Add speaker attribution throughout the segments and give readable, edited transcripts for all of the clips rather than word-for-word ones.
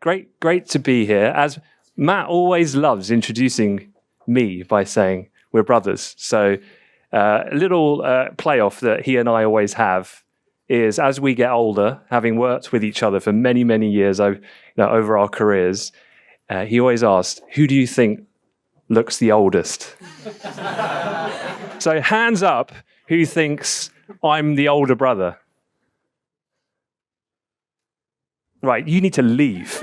Speaker 1: great to be here. As Matt always loves introducing me by saying we're brothers. So a little playoff that he and I always have is, as we get older, having worked with each other for many, many years over our careers, he always asks, who do you think looks the oldest? So hands up, who thinks I'm the older brother? Right, you need to leave.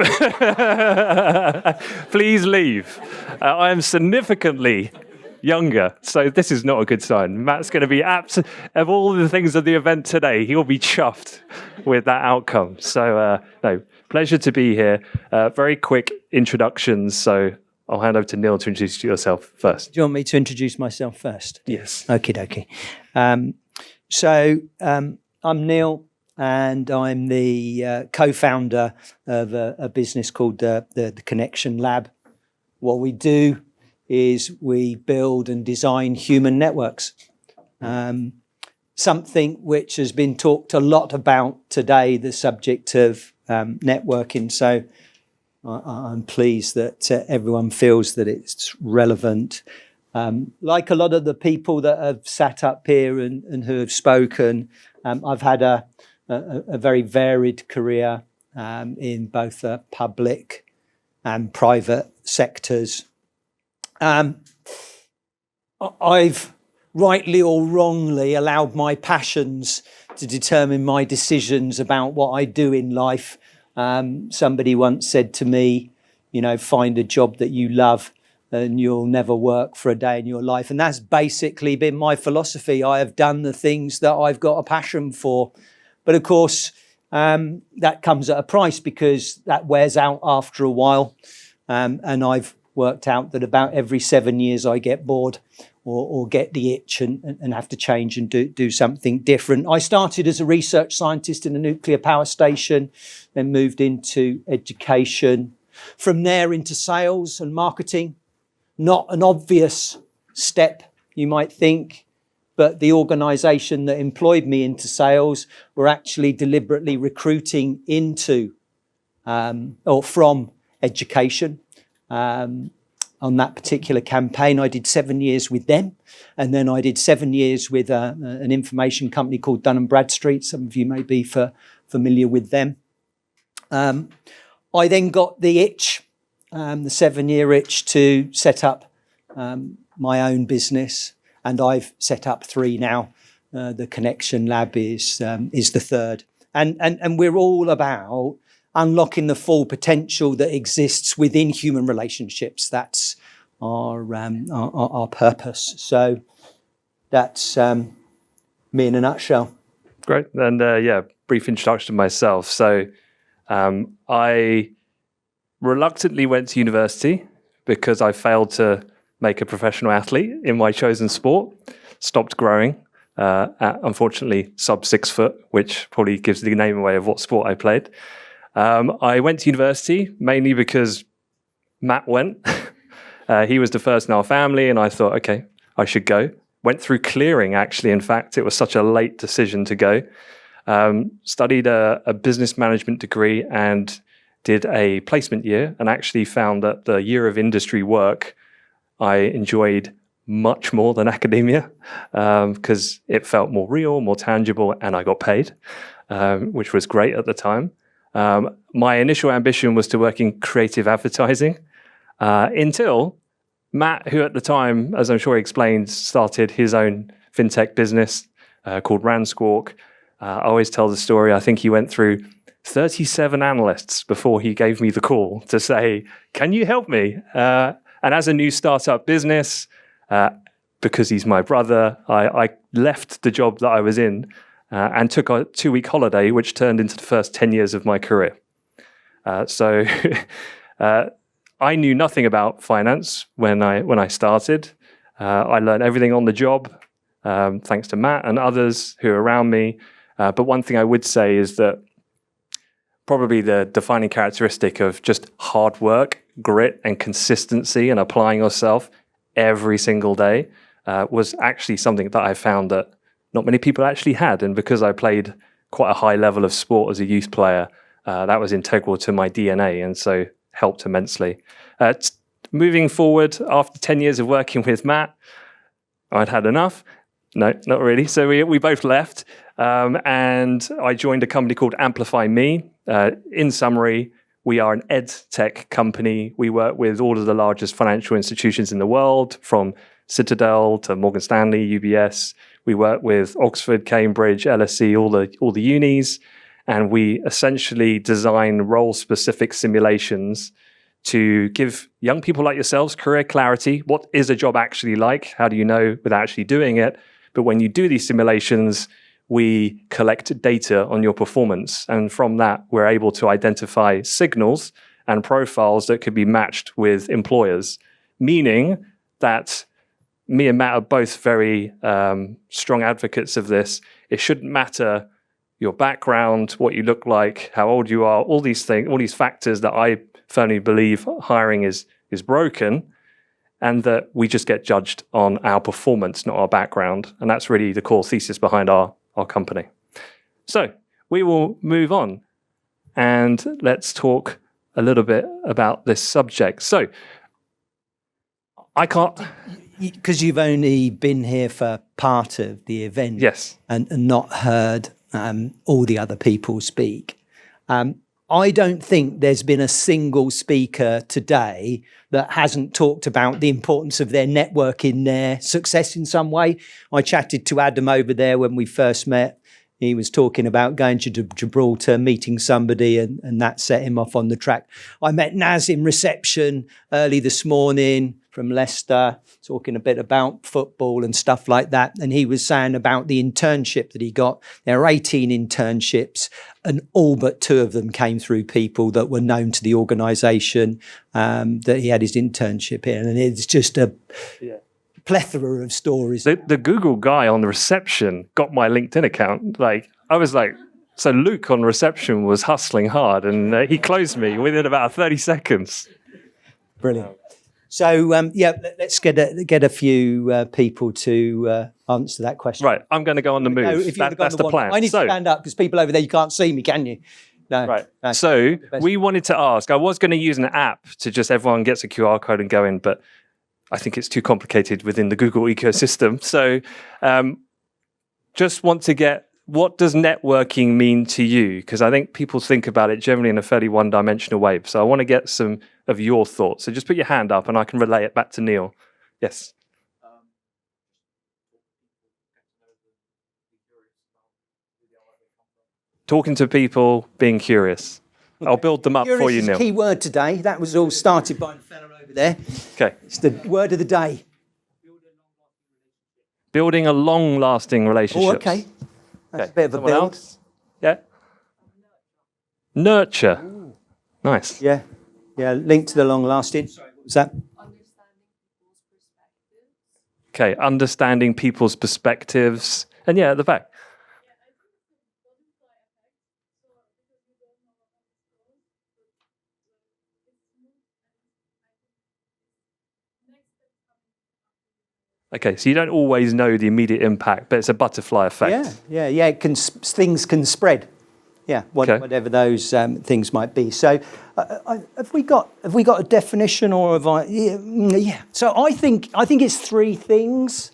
Speaker 1: Please leave. I am significantly younger, so this is not a good sign. Matt's going to be of all the things of the event today, he'll be chuffed with that outcome. So, no, pleasure to be here. Very quick introductions, so I'll hand over to Neil to introduce yourself first.
Speaker 2: Do you want me to introduce myself first?
Speaker 1: Yes.
Speaker 2: Okie dokie. I'm Neil, and I'm the co-founder of a business called the Connection Lab. What we do is we build and design human networks. Something which has been talked a lot about today, the subject of networking. So I'm pleased that everyone feels that it's relevant. Like a lot of the people that have sat up here and who have spoken, I've had a very varied career in both the public and private sectors. I've rightly or wrongly allowed my passions to determine my decisions about what I do in life. Somebody once said to me, find a job that you love and you'll never work for a day in your life. And that's basically been my philosophy. I have done the things that I've got a passion for. But of course, that comes at a price, because that wears out after a while. And I've worked out that about every 7 years I get bored or get the itch and have to change and do something different. I started as a research scientist in a nuclear power station, then moved into education. From there into sales and marketing. Not an obvious step, you might think, but the organisation that employed me into sales were actually deliberately recruiting into or from education. On that particular campaign, I did 7 years with them, and then I did 7 years with an information company called Dun & Bradstreet. Some of you may be familiar with them. I then got the itch, the 7-year itch, to set up my own business, and I've set up 3 now. The Connection Lab is the third, and we're all about unlocking the full potential that exists within human relationships. That's our purpose. So that's me in a nutshell.
Speaker 1: Great. And brief introduction to myself. So I reluctantly went to university because I failed to make a professional athlete in my chosen sport. Stopped growing at, unfortunately, sub 6 foot, which probably gives the name away of what sport I played. I went to university mainly because Matt went. He was the first in our family, and I thought, okay, I should go. Went through clearing, actually. In fact, it was such a late decision to go. Studied a business management degree and did a placement year, and actually found that the year of industry work I enjoyed much more than academia, because it felt more real, more tangible, and I got paid, which was great at the time. My initial ambition was to work in creative advertising until Matt, who at the time, as I'm sure he explained, started his own fintech business called Ransquawk. I always tell the story. I think he went through 37 analysts before he gave me the call to say, can you help me? And as a new startup business, because he's my brother, I left the job that I was in and took a 2-week holiday, which turned into the first 10 years of my career. So I knew nothing about finance when I started. I learned everything on the job, thanks to Matt and others who are around me. But one thing I would say is that probably the defining characteristic of just hard work, grit, and consistency, and applying yourself every single day was actually something that I found that not many people actually had. And because I played quite a high level of sport as a youth player, that was integral to my DNA, and so helped immensely. Moving forward, after 10 years of working with Matt, I'd had enough. No, not really. So we both left, and I joined a company called AmplifyME. In summary, we are an ed tech company. We work with all of the largest financial institutions in the world, from Citadel to Morgan Stanley, UBS. We work with Oxford, Cambridge, LSE, all the unis, and we essentially design role-specific simulations to give young people like yourselves career clarity. What is a job actually like? How do you know without actually doing it? But when you do these simulations, we collect data on your performance. And from that, we're able to identify signals and profiles that could be matched with employers, meaning that me and Matt are both very strong advocates of this. It shouldn't matter your background, what you look like, how old you are, all these things, all these factors that I firmly believe hiring is broken, and that we just get judged on our performance, not our background. And that's really the core thesis behind our company. So we will move on and let's talk a little bit about this subject. So I can't...
Speaker 2: Because you've only been here for part of the event,
Speaker 1: Yes,
Speaker 2: and not heard all the other people speak. I don't think there's been a single speaker today that hasn't talked about the importance of their network in their success in some way. I chatted to Adam over there when we first met. He was talking about going to Gibraltar, meeting somebody, and that set him off on the track. I met Naz in reception early this morning from Leicester, talking a bit about football and stuff like that. And he was saying about the internship that he got. There are 18 internships, and all but 2 of them came through people that were known to the organisation that he had his internship in. And it's just a plethora of stories.
Speaker 1: the Google guy on the reception got my LinkedIn account. I was like, so Luke on reception was hustling hard, and he closed me within about 30 seconds.
Speaker 2: Brilliant. So, let's get a few people to answer that question.
Speaker 1: Right, I'm going to go on the move. That's the plan.
Speaker 2: I need to stand up because people over there, you can't see me, can you? No.
Speaker 1: Right.
Speaker 2: No.
Speaker 1: So we wanted to ask, I was going to use an app to just everyone gets a QR code and go in, but I think it's too complicated within the Google ecosystem. So just want to get, what does networking mean to you? Because I think people think about it generally in a fairly one-dimensional way. So I want to get some of your thoughts. So just put your hand up and I can relay it back to Neil. Yes. Talking to people, being curious. I'll build them up for you, Neil.
Speaker 2: Key word today. That was all started by the fellow over there.
Speaker 1: Okay.
Speaker 2: It's the word of the day.
Speaker 1: Building a long-lasting relationship.
Speaker 2: Oh, okay. That's a bit of a build.
Speaker 1: Else? Yeah. Nurture. Ooh. Nice.
Speaker 2: Yeah. Yeah. Linked to the long-lasting. Sorry, what was that?
Speaker 1: Okay. Understanding people's perspectives. And yeah, at the back. Okay, so you don't always know the immediate impact, but it's a butterfly effect.
Speaker 2: Yeah. Things can spread. Yeah, whatever those things might be. So, have we got a definition, or have I? Yeah. So I think it's 3 things.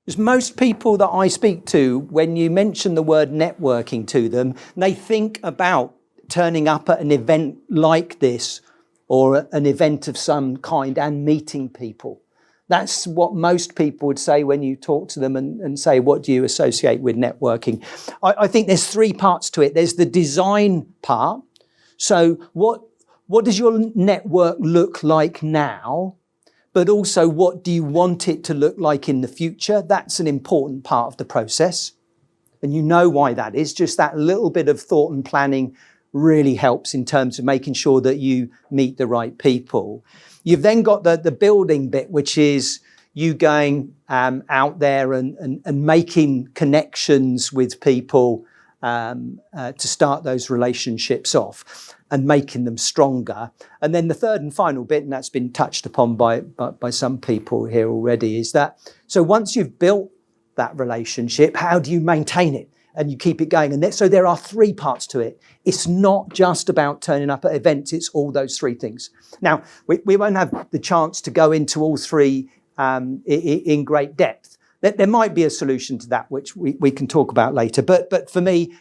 Speaker 2: Because most people that I speak to, when you mention the word networking to them, they think about turning up at an event like this, or an event of some kind, and meeting people. That's what most people would say when you talk to them and say, what do you associate with networking? I think there's 3 parts to it. There's the design part. So what does your network look like now? But also, what do you want it to look like in the future? That's an important part of the process. And you know why that is. Just that little bit of thought and planning really helps in terms of making sure that you meet the right people. You've then got the building bit, which is you going out there and making connections with people to start those relationships off and making them stronger. And then the third and final bit, and that's been touched upon by some people here already, is that so once you've built that relationship, how do you maintain it? and you keep it going. And so there are three parts to it. It's not just about turning up at events, it's all those three things. Now, we won't have the chance to go into all three in great depth. There might be a solution to that, which we can talk about later. But for me,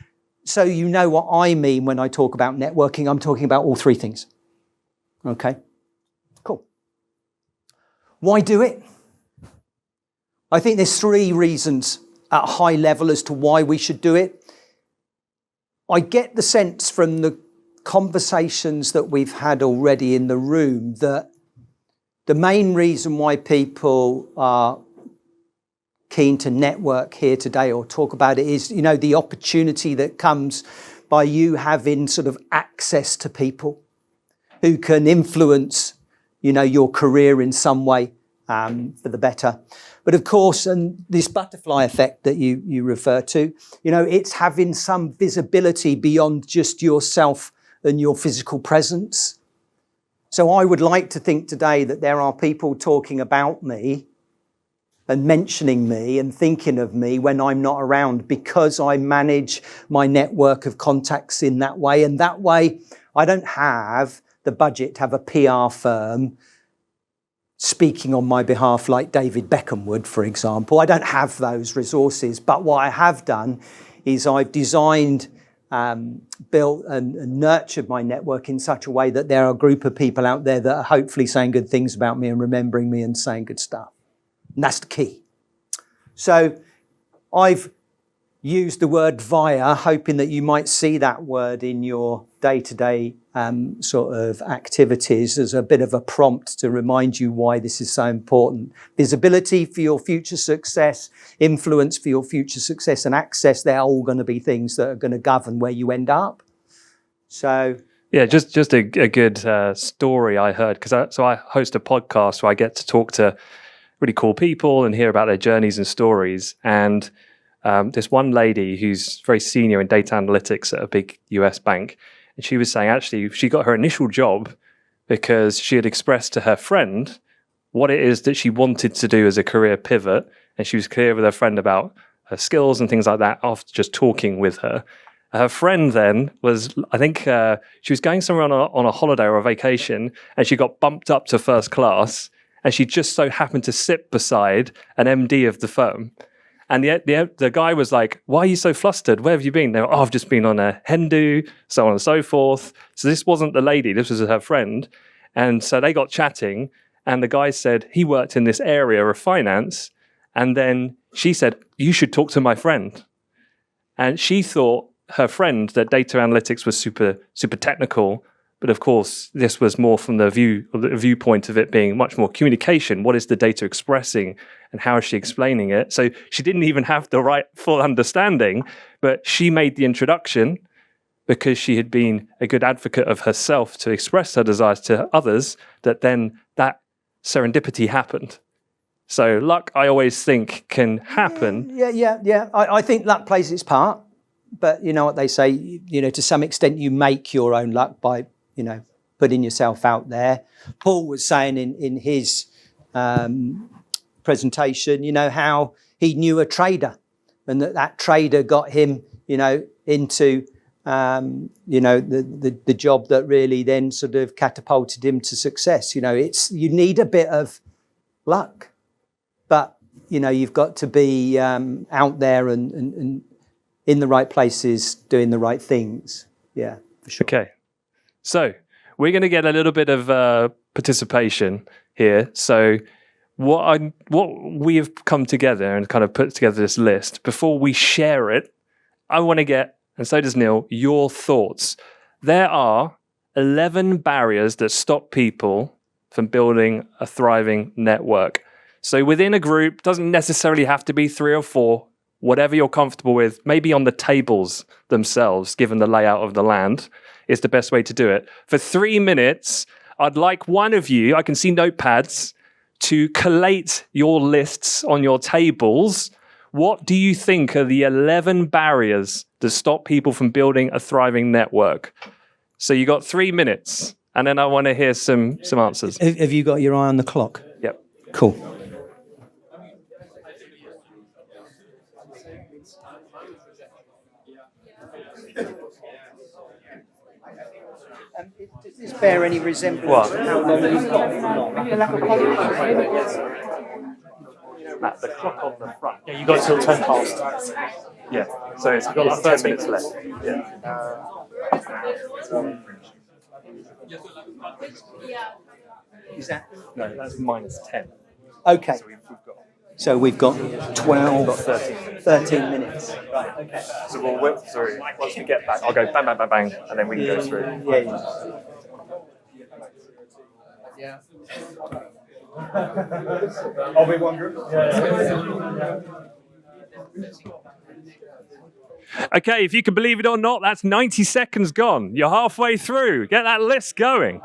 Speaker 2: so you know what I mean when I talk about networking, I'm talking about all three things. Okay, cool. Why do it? I think there's three reasons at a high level as to why we should do it. I get the sense from the conversations that we've had already in the room that the main reason why people are keen to network here today or talk about it is, you know, the opportunity that comes by you having sort of access to people who can influence, you know, your career in some way for the better. But of course, and this butterfly effect that you refer to, you know, it's having some visibility beyond just yourself and your physical presence. So I would like to think today that there are people talking about me and mentioning me and thinking of me when I'm not around because I manage my network of contacts in that way. And that way, I don't have the budget to have a PR firm speaking on my behalf like David Beckham would, for example. I don't have those resources. But what I have done is I've designed, built and nurtured my network in such a way that there are a group of people out there that are hopefully saying good things about me and remembering me and saying good stuff. And that's the key. So I've used the word via, hoping that you might see that word in your day-to-day sort of activities as a bit of a prompt to remind you why this is so important. Visibility for your future success, influence for your future success, and access, they're all going to be things that are going to govern where you end up. So...
Speaker 1: yeah, just a good story I heard, because I host a podcast where I get to talk to really cool people and hear about their journeys and stories. And this one lady who's very senior in data analytics at a big US bank, and she was saying actually she got her initial job because she had expressed to her friend what it is that she wanted to do as a career pivot, and she was clear with her friend about her skills and things like that after just talking with her. Her friend then was, I think she was going somewhere on a holiday or a vacation, and she got bumped up to first class, and she just so happened to sit beside an MD of the firm. And the guy was like, why are you so flustered? Where have you been? They were, I've just been on a hen do, so on and so forth. So this wasn't the lady, this was her friend. And so they got chatting, and the guy said he worked in this area of finance. And then she said, you should talk to my friend. And she thought her friend that data analytics was super technical. But of course, this was more from the viewpoint of it being much more communication. What is the data expressing and how is she explaining it? So she didn't even have the right full understanding, but she made the introduction because she had been a good advocate of herself to express her desires to others, that then that serendipity happened. So luck, I always think, can happen.
Speaker 2: Yeah. I think luck plays its part. But you know what they say, you know, to some extent you make your own luck by, you know, putting yourself out there. Paul was saying in his presentation, you know, how he knew a trader and that trader got him, you know, into, you know, the job that really then sort of catapulted him to success. You know, you need a bit of luck, but, you know, you've got to be out there and in the right places, doing the right things. Yeah, for sure.
Speaker 1: Okay. So we're going to get a little bit of participation here. So what we have come together and kind of put together this list, before we share it, I want to get, and so does Neil, your thoughts. There are 11 barriers that stop people from building a thriving network. So within a group, doesn't necessarily have to be 3 or 4, whatever you're comfortable with, maybe on the tables themselves, given the layout of the land, is the best way to do it. For 3 minutes, I'd like one of you, I can see notepads, to collate your lists on your tables. What do you think are the 11 barriers that stop people from building a thriving network? So you got 3 minutes, and then I want to hear some answers.
Speaker 2: Have you got your eye on the clock?
Speaker 1: Yep.
Speaker 2: Cool. Does this bear any resemblance to how long you've got for long?
Speaker 1: Matt, the clock on the front.
Speaker 3: Yeah, you got till 10 past.
Speaker 1: Yeah. So it's got like 10 minutes left. Yeah.
Speaker 2: Is that
Speaker 1: No, that's -10.
Speaker 2: okay?
Speaker 1: So we've got
Speaker 2: So we've got 12,
Speaker 1: 13 minutes.
Speaker 2: 13 minutes. Right. Okay.
Speaker 1: So we'll whip through. Once we get back, I'll go bang, bang, bang, bang, and then we can go through.
Speaker 2: Yeah.
Speaker 3: I'll be one group.
Speaker 1: Okay, if you can believe it or not, that's 90 seconds gone. You're halfway through. Get that list going.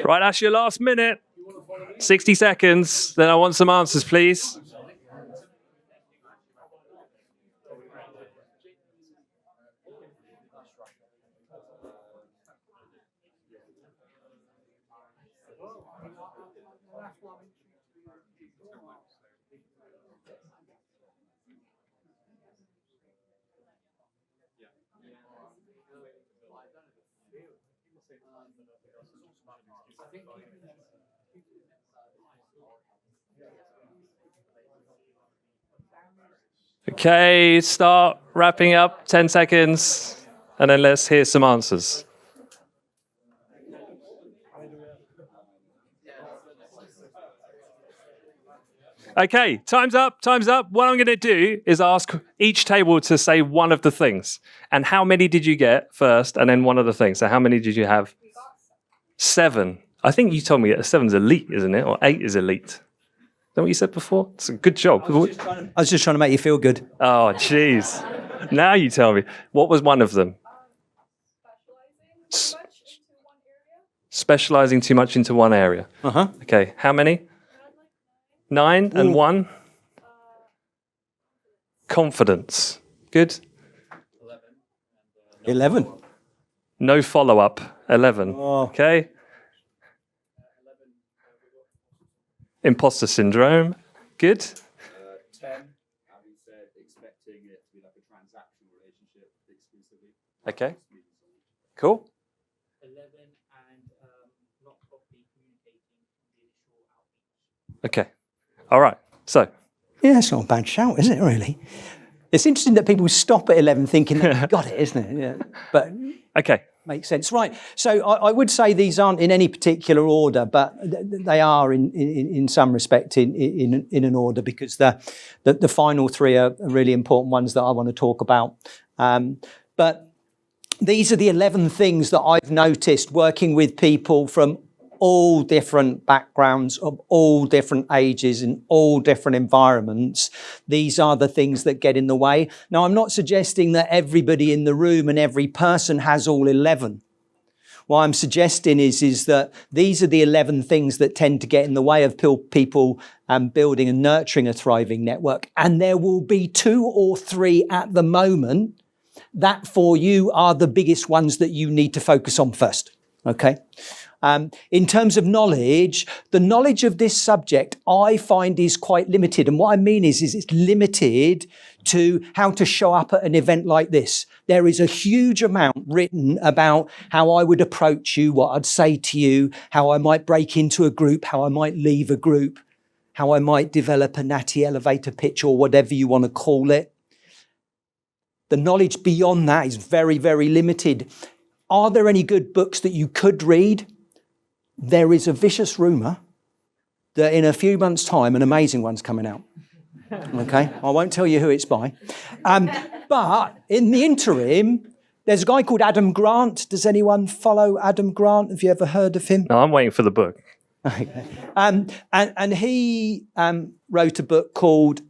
Speaker 1: Right, that's your last minute. 60 seconds. Then I want some answers, please. Okay, start wrapping up. 10 seconds. And then let's hear some answers. Okay, time's up, time's up. What I'm going to do is ask each table to say one of the things. And how many did you get first, and then one of the things? So how many did you have? 7. I think you told me that 7's elite, isn't it? Or 8 is elite. Is that what you said before? It's a good job.
Speaker 2: I was just trying to make you feel good.
Speaker 1: Oh, jeez. Now you tell me. What was one of them? Specializing too much into one area.
Speaker 2: Uh-huh.
Speaker 1: Okay, how many? 9 and 1? Confidence. Good.
Speaker 2: 11.
Speaker 1: No follow-up. 11.
Speaker 2: Oh.
Speaker 1: Okay. Imposter syndrome. Good.
Speaker 4: 10, having said expecting it to be like a transactional relationship exclusively.
Speaker 1: Okay. Cool.
Speaker 5: 11 and not properly communicating the initial outreach.
Speaker 1: Okay. All right. So.
Speaker 2: Yeah, it's not a bad shout, is it, really? It's interesting that people stop at 11 thinking they've got it, isn't it? Yeah. But
Speaker 1: Okay.
Speaker 2: makes sense. Right. So I would say these aren't in any particular order, but they are in some respect in an order, because the final 3 are really important ones that I want to talk about. But these are the 11 things that I've noticed working with people from all different backgrounds, of all different ages, in all different environments. These are the things that get in the way. Now, I'm not suggesting that everybody in the room and every person has all 11. What I'm suggesting is that these are the 11 things that tend to get in the way of people building and nurturing a thriving network. And there will be 2 or 3 at the moment that for you are the biggest ones that you need to focus on first. Okay? In terms of knowledge, the knowledge of this subject I find is quite limited. And what I mean is it's limited to how to show up at an event like this. There is a huge amount written about how I would approach you, what I'd say to you, how I might break into a group, how I might leave a group, how I might develop a natty elevator pitch or whatever you want to call it. The knowledge beyond that is very, very limited. Are there any good books that you could read? There is a vicious rumour that in a few months' time, an amazing one's coming out. Okay? I won't tell you who it's by. But in the interim, there's a guy called Adam Grant. Does anyone follow Adam Grant? Have you ever heard of him?
Speaker 1: No, I'm waiting for the book.
Speaker 2: Okay. And he wrote a book called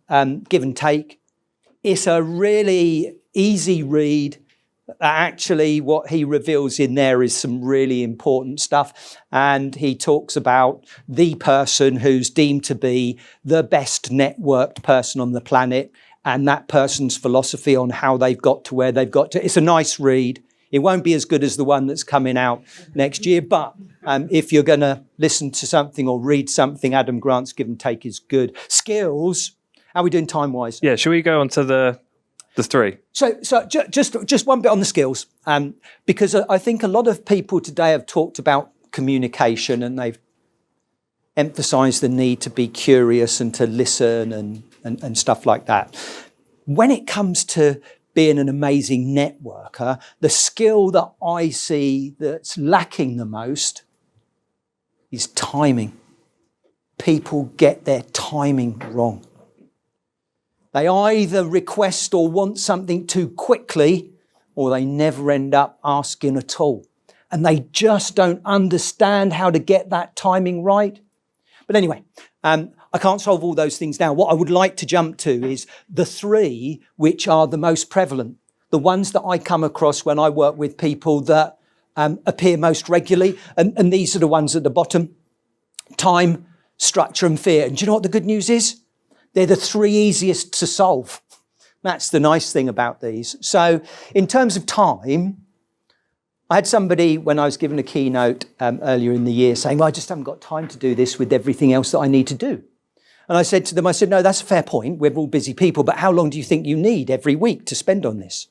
Speaker 2: Give and Take. It's a really easy read. Actually, what he reveals in there is some really important stuff. And he talks about the person who's deemed to be the best networked person on the planet. and that person's philosophy on how they've got to where they've got to. It's a nice read. It won't be as good as the one that's coming out next year, but if you're going to listen to something or read something, Adam Grant's Give and Take is good. Skills, how are we doing time-wise?
Speaker 1: Yeah, shall we go on to the three?
Speaker 2: So just one bit on the skills, because I think a lot of people today have talked about communication and they've emphasised the need to be curious and to listen and stuff like that. When it comes to being an amazing networker, the skill that I see that's lacking the most is timing. People get their timing wrong. They either request or want something too quickly, or they never end up asking at all. And they just don't understand how to get that timing right. But anyway, I can't solve all those things now. What I would like to jump to is the three which are the most prevalent, the ones that I come across when I work with people that appear most regularly. And these are the ones at the bottom: time, structure, and fear. And do you know what the good news is? They're the three easiest to solve. That's the nice thing about these. So in terms of time, I had somebody, when I was given a keynote earlier in the year, saying, well, I just haven't got time to do this with everything else that I need to do. And I said to them, no, that's a fair point. We're all busy people, but how long do you think you need every week to spend on this?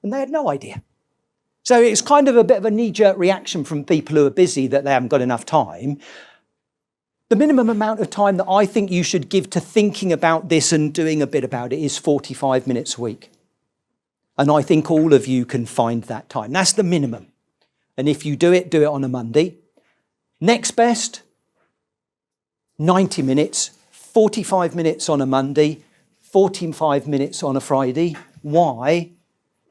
Speaker 2: And they had no idea. So it's kind of a bit of a knee-jerk reaction from people who are busy that they haven't got enough time. The minimum amount of time that I think you should give to thinking about this and doing a bit about it is 45 minutes a week. And I think all of you can find that time. That's the minimum. And if you do it on a Monday. Next best, 90 minutes, 45 minutes on a Monday, 45 minutes on a Friday. Why?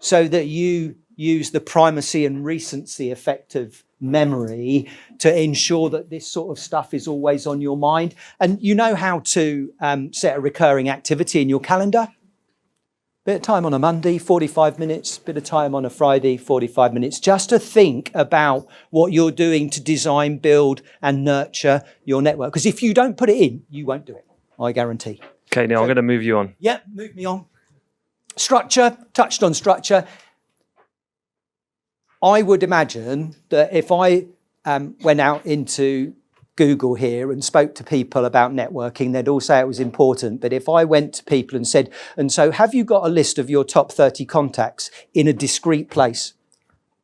Speaker 2: So that you use the primacy and recency effect of memory to ensure that this sort of stuff is always on your mind. And you know how to set a recurring activity in your calendar. Bit of time on a Monday, 45 minutes, bit of time on a Friday, 45 minutes, just to think about what you're doing to design, build and nurture your network. Because if you don't put it in, you won't do it, I guarantee.
Speaker 1: Okay, Neil, I'm going to move you on.
Speaker 2: Yeah, move me on. Structure, touched on structure. I would imagine that if I went out into Google here and spoke to people about networking, they'd all say it was important. But if I went to people and said, and so have you got a list of your top 30 contacts in a discrete place?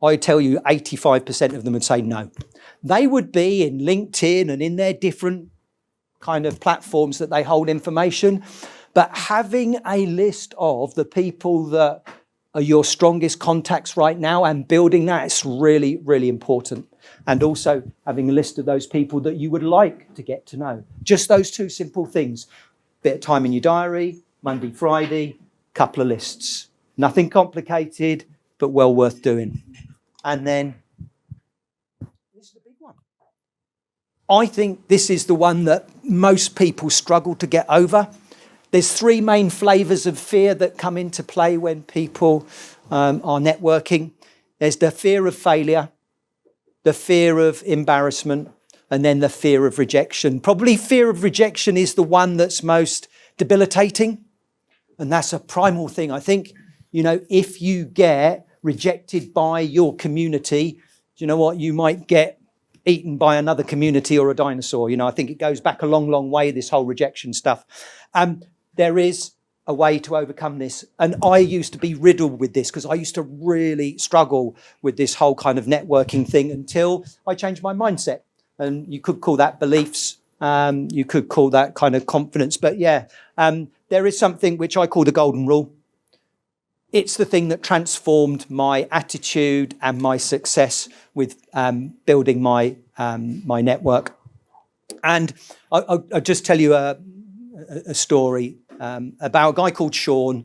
Speaker 2: I tell you 85% of them would say no. They would be in LinkedIn and in their different kind of platforms that they hold information. But having a list of the people that are your strongest contacts right now and building that is really, really important. And also having a list of those people that you would like to get to know. Just those two simple things. Bit of time in your diary, Monday, Friday, couple of lists. Nothing complicated, but well worth doing. And then, this is the big one. I think this is the one that most people struggle to get over. There's three main flavours of fear that come into play when people are networking. There's the fear of failure, the fear of embarrassment, and then the fear of rejection. Probably fear of rejection is the one that's most debilitating. And that's a primal thing. I think, if you get rejected by your community, do you know what? You might get eaten by another community or a dinosaur. I think it goes back a long, long way, this whole rejection stuff. There is a way to overcome this. And I used to be riddled with this because I used to really struggle with this whole kind of networking thing until I changed my mindset. And you could call that beliefs. You could call that kind of confidence. But yeah, there is something which I call the golden rule. It's the thing that transformed my attitude and my success with building my network. And I'll just tell you a story about a guy called Cheung.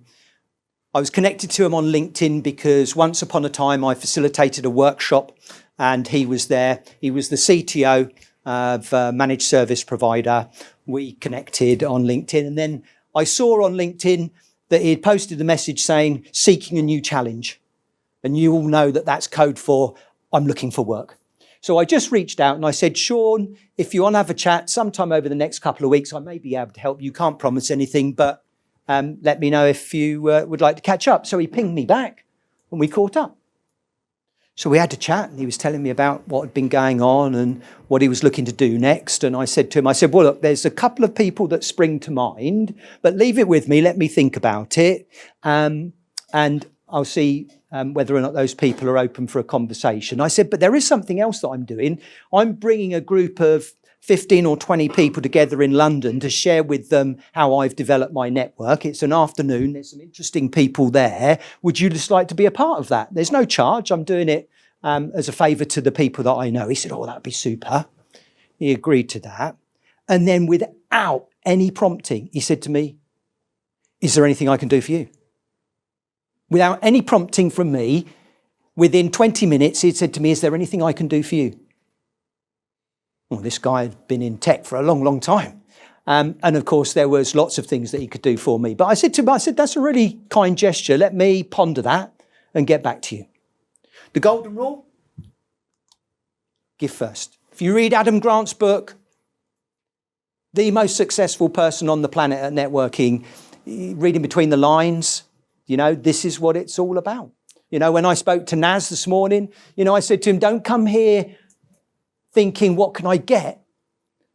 Speaker 2: I was connected to him on LinkedIn because once upon a time I facilitated a workshop and he was there. He was the CTO of a managed service provider. We connected on LinkedIn, and then I saw on LinkedIn that he had posted a message saying, seeking a new challenge. And you all know that that's code for I'm looking for work. So I just reached out and I said, Cheung, if you want to have a chat sometime over the next couple of weeks, I may be able to help you. Can't promise anything, but Let me know if you would like to catch up. So he pinged me back and we caught up. So we had a chat and he was telling me about what had been going on and what he was looking to do next. And I said to him, well, look, there's a couple of people that spring to mind, but leave it with me. Let me think about it. And I'll see whether or not those people are open for a conversation. I said, but there is something else that I'm doing. I'm bringing a group of 15 or 20 people together in London to share with them how I've developed my network. It's an afternoon. There's some interesting people there. Would you just like to be a part of that? There's no charge. I'm doing it as a favour to the people that I know. He said, oh, that'd be super. He agreed to that. And then without any prompting, he said to me, is there anything I can do for you? Without any prompting from me, within 20 minutes, he said to me, is there anything I can do for you? Well, this guy had been in tech for a long, long time. And of course, there was lots of things that he could do for me. But I said to him, that's a really kind gesture. Let me ponder that and get back to you. The golden rule, give first. If you read Adam Grant's book, the most successful person on the planet at networking, reading between the lines, this is what it's all about. When I spoke to Naz this morning, I said to him, don't come here thinking, what can I get?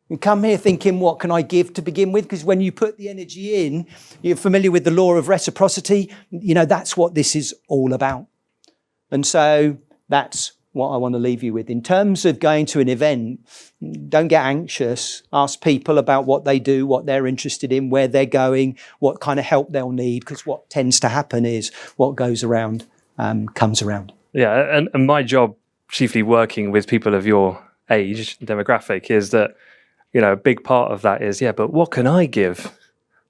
Speaker 2: And come here thinking, what can I give to begin with? Because when you put the energy in, you're familiar with the law of reciprocity. That's what this is all about. And so that's what I want to leave you with. In terms of going to an event, don't get anxious. Ask people about what they do, what they're interested in, where they're going, what kind of help they'll need. Because what tends to happen is what goes around comes around.
Speaker 1: Yeah, and my job, chiefly working with people of your age demographic, is that a big part of that is but what can I give?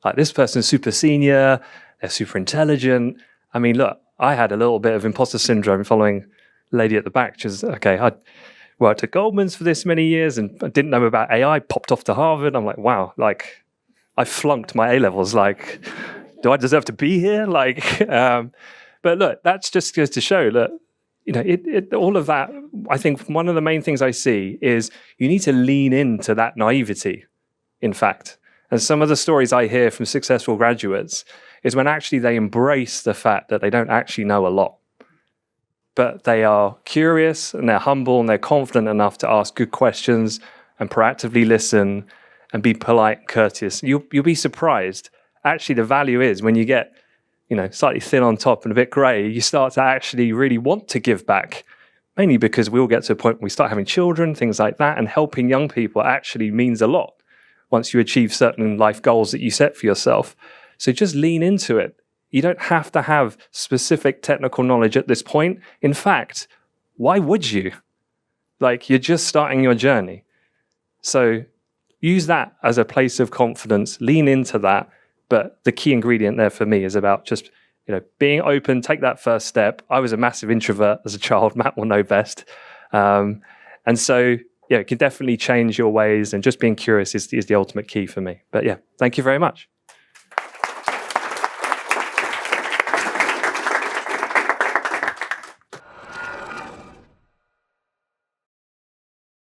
Speaker 1: Like, this person's super senior, they're super intelligent. I mean, look, I had a little bit of imposter syndrome following lady at the back. Which is I worked at Goldman's for this many years and I didn't know about AI, popped off to Harvard. I'm like, wow, like I flunked my A-levels. Like, do I deserve to be here? But look, that's just goes to show that all of that, I think one of the main things I see is you need to lean into that naivety, in fact. And some of the stories I hear from successful graduates is when actually they embrace the fact that they don't actually know a lot, but they are curious and they're humble and they're confident enough to ask good questions and proactively listen and be polite and courteous. You'll be surprised. Actually, the value is when you get slightly thin on top and a bit grey, you start to actually really want to give back, mainly because we all get to a point where we start having children, things like that, and helping young people actually means a lot once you achieve certain life goals that you set for yourself. So just lean into it. You don't have to have specific technical knowledge at this point. In fact, why would you? You're just starting your journey. So use that as a place of confidence, lean into that. But the key ingredient there for me is about just, being open, take that first step. I was a massive introvert as a child. Matt will know best. And so, it can definitely change your ways, and just being curious is the ultimate key for me. But thank you very much.